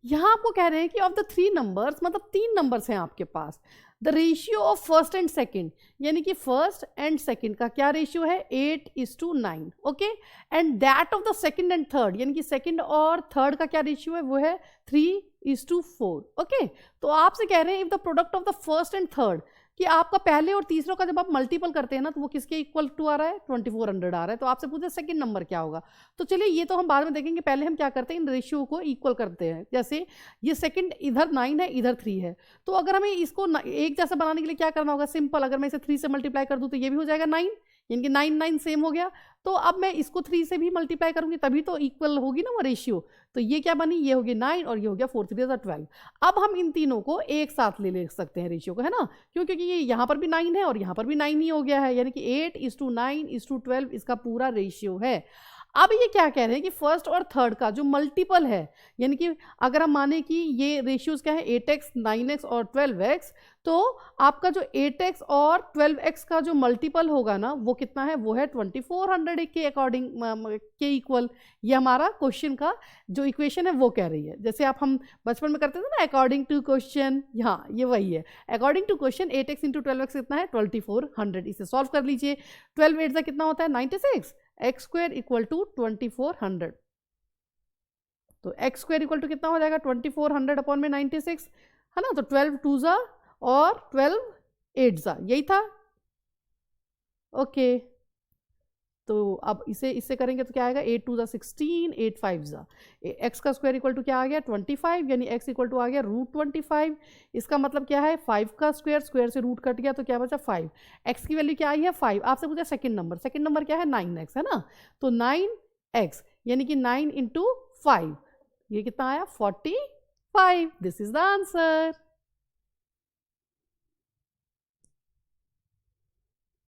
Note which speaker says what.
Speaker 1: यहाँ आपको कह रहे हैं कि ऑफ द 3 नंबर्स, मतलब 3 नंबर्स हैं आपके पास, the ratio of first and second, यानी कि फर्स्ट एंड सेकंड का क्या रेशियो है 8:9, okay, and that of the second and third, यानी कि सेकंड और थर्ड का क्या रेशियो है वो है 3:4, ओके। तो आपसे कह रहे हैं if the product of the first and third, कि आपका पहले और तीसरों का जब आप मल्टीपल करते हैं ना तो वो किसके इक्वल टू आ रहा है 2400 आ रहा है। तो आपसे पूछे सेकंड नंबर क्या होगा, तो चलिए ये तो हम बाद में देखेंगे, पहले हम क्या करते हैं इन रेशियो को इक्वल करते हैं। जैसे ये सेकंड इधर 9 है इधर 3 है, तो अगर हमें इसको एक जैसा बनाने के लिए क्या करना होगा, सिंपल, अगर मैं इसे 3 से मल्टीप्लाई कर दूं तो ये भी हो जाएगा 9, यानी कि 9 9 सेम हो गया। तो अब मैं इसको 3 से भी मल्टीप्लाई करूंगी तभी तो इक्वल होगी ना वो रेशियो। तो ये क्या बनी, ये हो गया 9 और ये हो गया 4 3 12। अब हम इन तीनों को एक साथ ले सकते हैं रेशियो को, है ना, क्यों, क्योंकि ये यहाँ पर भी 9 है और यहाँ पर भी 9 ही हो गया है, यानी कि 8:9:12 इसका पूरा रेशियो है। अब ये क्या कह रहे हैं कि फर्स्ट और थर्ड का जो मल्टीपल है, यानी कि अगर हम माने कि ये रेशियोज क्या है 8x 9x और 12x, तो आपका जो 8x और 12x का जो मल्टीपल होगा ना वो कितना है, वो है 2400 के अकॉर्डिंग के इक्वल। ये हमारा क्वेश्चन का जो इक्वेशन है वो कह रही है, जैसे आप हम बचपन में करते थे ना अकॉर्डिंग टू क्वेश्चन, हाँ ये वही है, according to question 8x × 12x कितना है 2400। इसे सॉल्व कर लीजिए, 12 8 का कितना होता है 96, x स्क्वायर इक्वल टू 2400, तो x स्क्वायर इक्वल टू कितना हो जाएगा 2400 अपॉन में 96, है ना। तो 12 2 जा और 12 8 जा, यही था, ओके। तो अब इससे करेंगे तो क्या आएगा 8 2 जा 16, 8 5 जा, x का स्क्वायर इक्वल टू क्या आ गया 25, यानी x इक्वल टू आ गया √25। इसका मतलब क्या है 5 का स्क्वायर से रूट कट गया तो क्या बचा 5, x की वैल्यू क्या आई है 5। आपसे पूछा सेकंड नंबर क्या है 9x, है ना। तो 9x यानी कि 9 × 5, ये कितना आया 45। This is the answer.